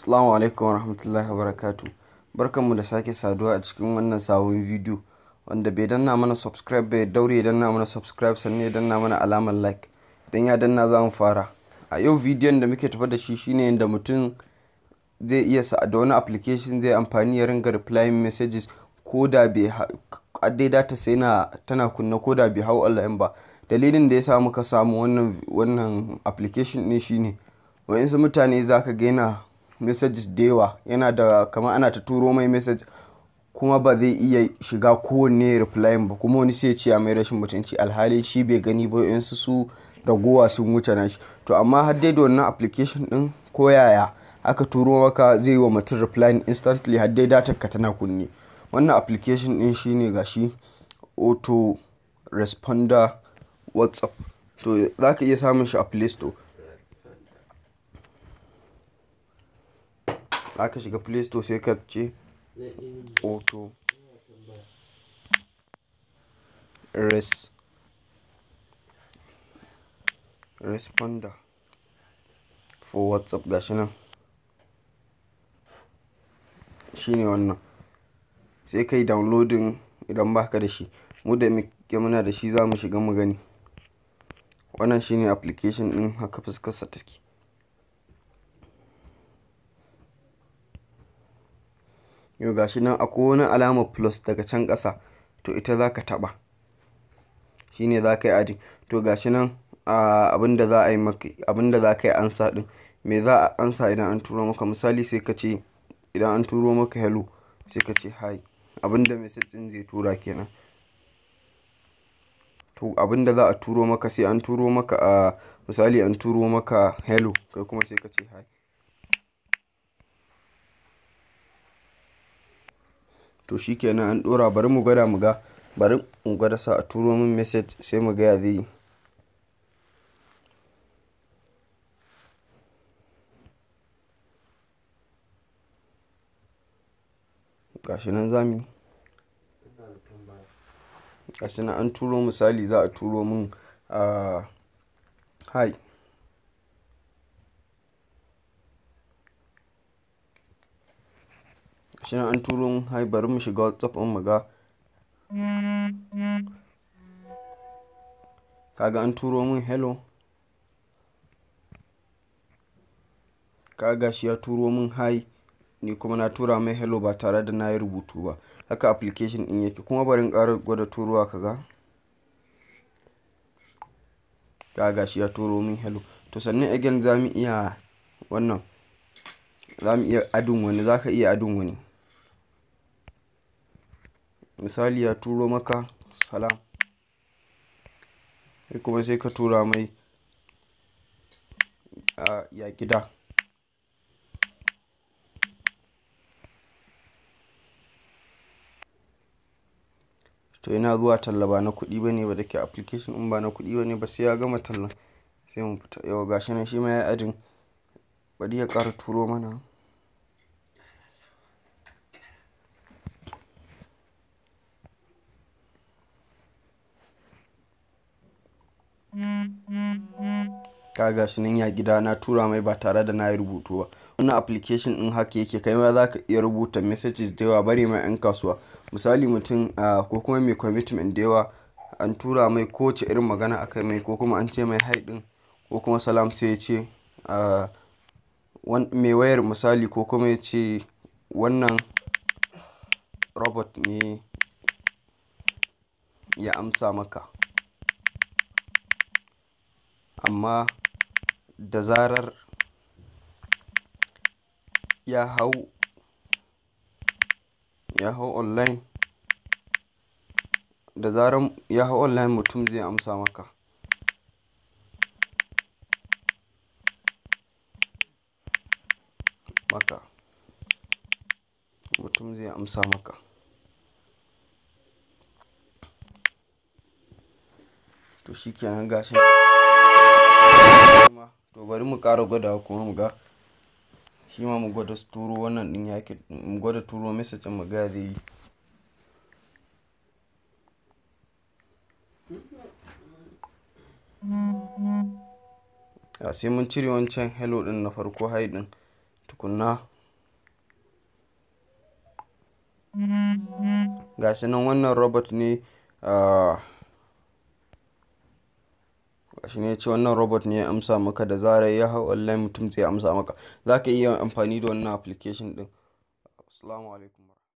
Assalamu alaikum wa rahmatullahi wa barakatu. Barkanmu da sake saduwa a cikin wannan sabon bidiyo. Wanda bai danna mana subscribe bai daure ya danna mana subscribe sannan ya danna mana alamar like. Idan ya danna za mu fara. A yau bidiyon da muke tafa da shi shine yadda mutum zai iya da wani application zai amfani ya ringa replying messages ko da bai dai data sai tana kunna ko da bai hau online ba. Dalilin da ya sa muka samu wannan application ne shine wayansu mutane zaka ga yana messages da yawa, yana da kamar ana ta turo mai message kuma ba zai iya shiga kowanne replying ba, kuma wani sai ya ce a mai rashin mutunci alhali shi bai gani ba, yansu su ragowa sun wuce nashi. To amma har dai da wannan application din ko yaya aka turo maka zai yi wa mutum replying instantly har dai datar ka tana kunne. Wannan application din shine gashi auto responder WhatsApp. To zaka iya samun shi a Play Store. Aka shiga Play Store sai ka ce auto responder for WhatsApp, gashi nan shine wannan. Sai kai downloading idan baka da shi. Mu da muke muna da shi za mu shiga mu gani. Wannan shine application din, haka fuskar sa take. Yau gashi nan akwai wani alamar plus daga can ƙasa, to ita zaka taba shine zaka yi adding. To gashi nan abinda za a yi maka, abinda zaka yi ansa din, me za a ansa idan an turo maka. Misali sai ka ce idan an turo maka hello sai ka ce hi, abinda message din zai tura kenan. To abinda za a turo maka sai an turo maka misali an turo maka hello, kai kuma sai ka ce hi. To shikenan an dora, bari mu gwada mu ga, bari in gwada sa a turo min message sai mu ga ya zai yi. Gashi nan zami, gashi nan an turo, misali za a turo min hi. Gashi nan an turo min hi, bari mu shiga WhatsApp din mu ga. Kaga an turo min hello, kaga shi ya turo min hi, ni kuma na tura mai hello ba tare da na yi rubutu ba. Haka application din yake. Kuma bari in ƙara gwada turowa kaga. Kaga shi ya turo min hello. To sannan again zamu iya wannan, zamu iya adin wani, zaka iya adin wani. Misali ya turo maka salam, sai kuma sai ka tura mai ya gida. To yana zuwa talla ba na kuɗi bane ba, dake application in ba na kuɗi bane ba, sai ya gama tallan sai mu fita. Yau gashi nan shi ma ya adin, bari ya ƙara turo mana. Kaga shi nan ya gida, na tura mai ba tare da na yi rubutu ba. Wannan application din haka yake. Kai ma zaka iya rubuta messages da yawa, bari ma 'yan kasuwa. Misali mutum ko kuma mai commitment da yawa, an tura mai kowace irin magana akai mai, ko kuma an ce mai hi din ko kuma salam, sai ya ce mai wayar misali, ko kuma ya ce wannan robot ne ya amsa maka, amma da zarar ya hau online, da zarar ya hau online mutum zai amsa maka. Mutum zai amsa maka. To shikenan gashi. To bari mu ƙara gwada kuma mu ga. Shi ma mu gwada turo wannan din yake, mu gwada turo message mu ga zai yi. Sai mun cire wancan hello din na farko, hi din tukunna gashi nan wannan robot ne gashi ne ce wannan robot ne ya amsa maka, da zarar ya hau online mutum zai amsa maka. Za ka iya amfani da wannan application din. Assalamu alaikum.